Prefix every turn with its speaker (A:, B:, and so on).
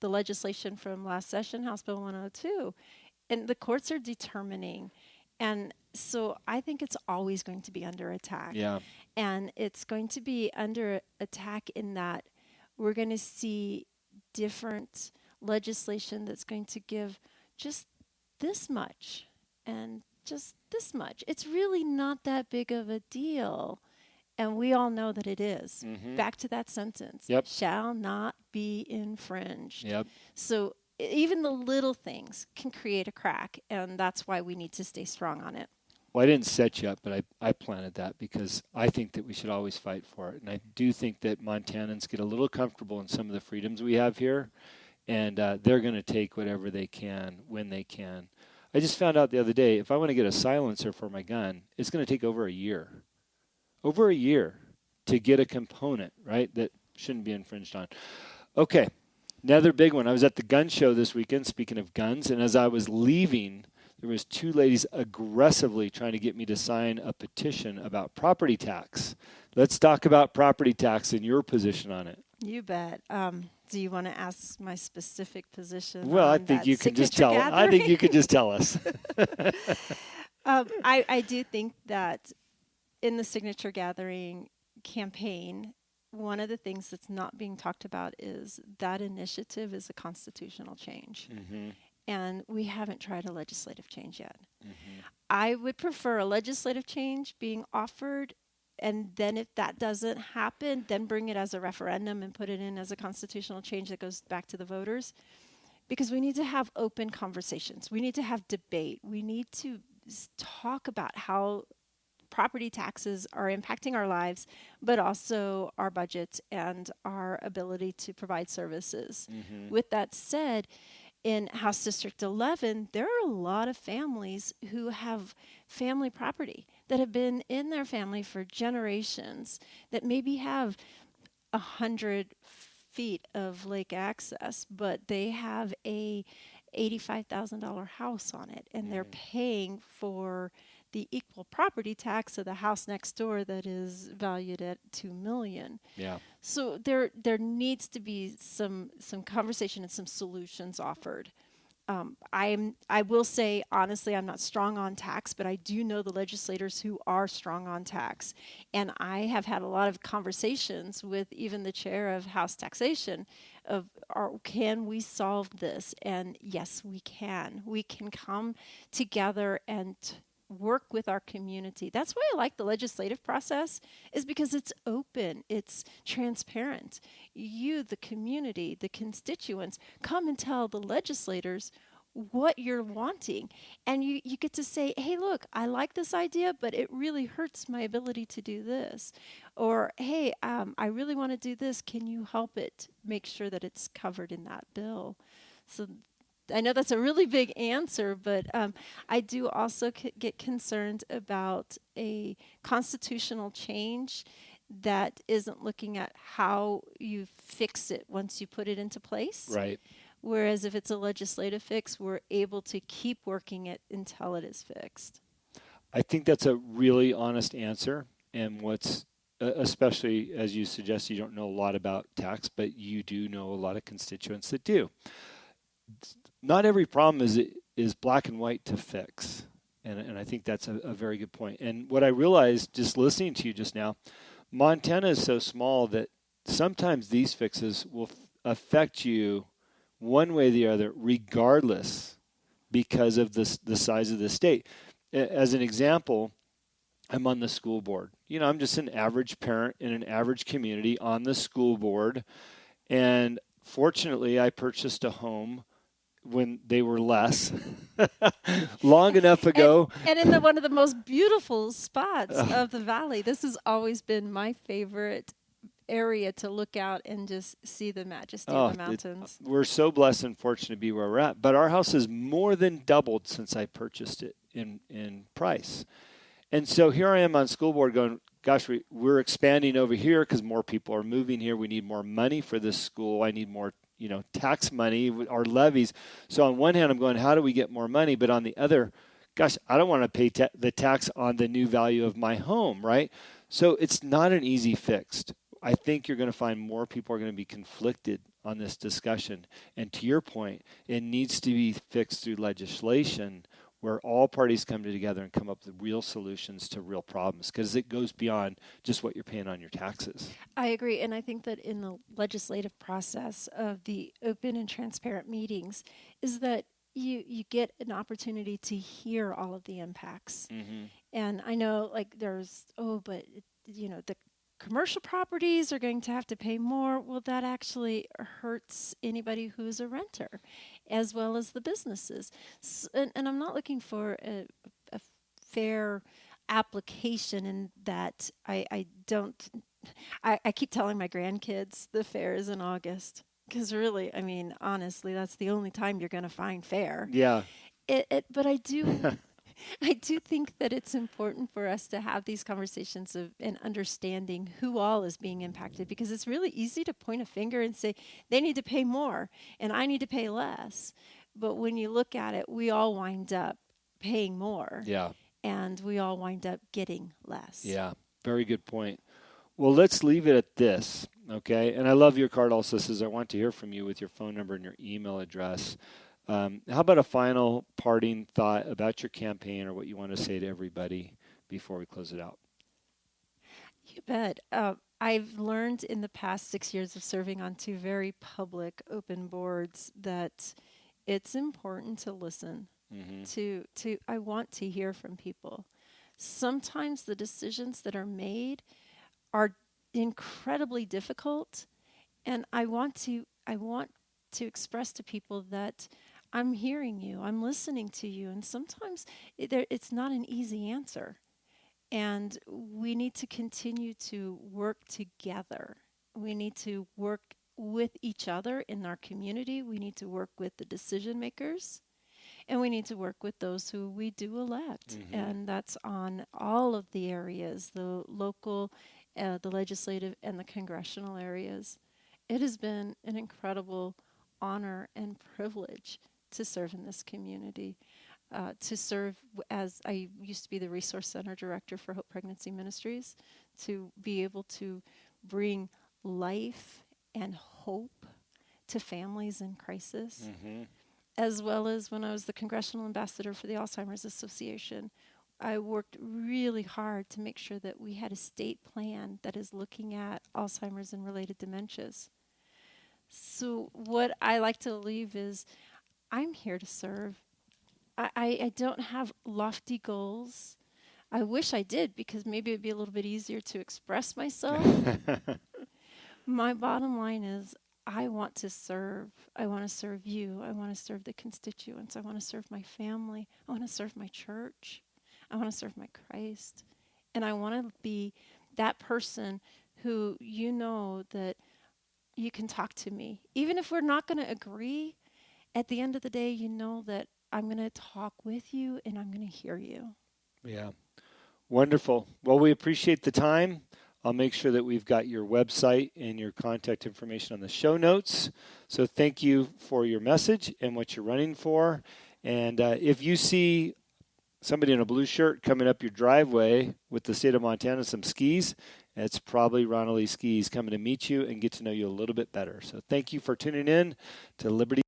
A: the legislation from last session, House Bill 102, and the courts are determining. And so I think it's always going to be under attack.
B: Yeah.
A: And it's going to be under attack in that we're going to see different legislation that's going to give just this much and just this much. It's really not that big of a deal. And we all know that it is.
B: Mm-hmm.
A: Back to that sentence.
B: Yep.
A: Shall not be infringed.
B: Yep.
A: So even the little things can create a crack, and that's why we need to stay strong on it.
B: Well, I didn't set you up, but I planted that because I think that we should always fight for it. And I do think that Montanans get a little comfortable in some of the freedoms we have here, and they're going to take whatever they can when they can. I just found out the other day, if I want to get a silencer for my gun, it's going to take over a year. Over a year to get a component, right, that shouldn't be infringed on. Okay, another big one. I was at the gun show this weekend, speaking of guns, and as I was leaving, there was two ladies aggressively trying to get me to sign a petition about property tax. Let's talk about property tax and your position on it.
A: You bet. Do you want to ask my specific position?
B: Well, I
A: on
B: think
A: that
B: you can just tell.
A: signature
B: I think you
A: gathering?
B: could just tell us.
A: I do think that in the signature gathering campaign, one of the things that's not being talked about is that initiative is a constitutional change.
B: Mm-hmm.
A: And we haven't tried a legislative change yet.
B: Mm-hmm.
A: I would prefer a legislative change being offered, and then if that doesn't happen, then bring it as a referendum and put it in as a constitutional change that goes back to the voters. Because we need to have open conversations. We need to have debate. We need to talk about how property taxes are impacting our lives, but also our budgets and our ability to provide services.
B: Mm-hmm.
A: With that said, in House District 11, there are a lot of families who have family property that have been in their family for generations, that maybe have 100 feet of lake access, but they have a $85,000 house on it, and they're paying for the equal property tax of the house next door that is valued at $2 million.
B: Yeah.
A: So there needs to be some conversation and some solutions offered. I will say, honestly, I'm not strong on tax, but I do know the legislators who are strong on tax. And I have had a lot of conversations with even the chair of House Taxation of, can we solve this? And yes, we can. We can come together and work with our community. That's why I like the legislative process, is because it's open, it's transparent. You, the community, the constituents, come and tell the legislators what you're wanting. And you get to say, hey, look, I like this idea, but it really hurts my ability to do this. Or, hey, I really want to do this. Can you help it make sure that it's covered in that bill? So I know that's a really big answer, but I do also get concerned about a constitutional change that isn't looking at how you fix it once you put it into place.
B: Right.
A: Whereas if it's a legislative fix, we're able to keep working it until it is fixed.
B: I think that's a really honest answer. And what's, especially as you suggest, you don't know a lot about tax, but you do know a lot of constituents that do. Not every problem is black and white to fix. And I think that's a very good point. And what I realized just listening to you just now, Montana is so small that sometimes these fixes will affect you one way or the other, regardless, because of the size of the state. As an example, I'm on the school board. You know, I'm just an average parent in an average community on the school board. And fortunately, I purchased a home when they were less long enough ago.
A: And in one of the most beautiful spots of the valley. This has always been my favorite area to look out and just see the majesty of the mountains.
B: We're so blessed and fortunate to be where we're at. But our house has more than doubled since I purchased it in price. And so here I am on school board going, gosh, we're expanding over here because more people are moving here. We need more money for this school. I need more tax money, our levies. So on one hand, I'm going, how do we get more money? But on the other, gosh, I don't want to pay the tax on the new value of my home, right? So it's not an easy fix. I think you're going to find more people are going to be conflicted on this discussion. And to your point, it needs to be fixed through legislation where all parties come together and come up with real solutions to real problems, because it goes beyond just what you're paying on your taxes.
A: I agree. And I think that in the legislative process of the open and transparent meetings is that you get an opportunity to hear all of the impacts.
B: Mm-hmm.
A: And I know like there's, oh, but the commercial properties are going to have to pay more. Well, that actually hurts anybody who's a renter as well as the businesses. And I'm not looking for a fair application in that I don't I keep telling my grandkids the fair is in August because really, I mean, honestly, that's the only time you're going to find fair.
B: Yeah.
A: But I do I do think that it's important for us to have these conversations of and understanding who all is being impacted, because it's really easy to point a finger and say they need to pay more and I need to pay less. But when you look at it, we all wind up paying more
B: Yeah.
A: and we all wind up getting less.
B: Yeah. Very good point. Well, let's leave it at this, okay? And I love your card also says I want to hear from you with your phone number and your email address. How about a final parting thought about your campaign or what you want to say to everybody before we close it out?
A: You bet. I've learned in the past 6 years of serving on two very public open boards that it's important to listen.
B: Mm-hmm.
A: To I want to hear from people. Sometimes the decisions that are made are incredibly difficult, and I want to express to people that I'm hearing you, I'm listening to you, and sometimes it's not an easy answer. And we need to continue to work together. We need to work with each other in our community. We need to work with the decision makers. And we need to work with those who we do elect.
B: Mm-hmm.
A: And that's on all of the areas, the local, the legislative, and the congressional areas. It has been an incredible honor and privilege to serve in this community. To serve as I used to be the resource center director for Hope Pregnancy Ministries, to be able to bring life and hope to families in crisis,
B: Mm-hmm.
A: as well as when I was the congressional ambassador for the Alzheimer's Association. I worked really hard to make sure that we had a state plan that is looking at Alzheimer's and related dementias. So, what I like to leave is I'm here to serve. I don't have lofty goals. I wish I did because maybe it'd be a little bit easier to express myself. My bottom line is I want to serve. I want to serve you. I want to serve the constituents. I want to serve my family. I want to serve my church. I want to serve my Christ. And I want to be that person who you know that you can talk to me. Even if we're not going to agree, at the end of the day, you know that I'm going to talk with you and I'm going to hear you.
B: Yeah. Wonderful. Well, we appreciate the time. I'll make sure that we've got your website and your contact information on the show notes. So thank you for your message and what you're running for. And if you see somebody in a blue shirt coming up your driveway with the state of Montana, some skis, it's probably Ronalee Skees coming to meet you and get to know you a little bit better. So thank you for tuning in to Liberty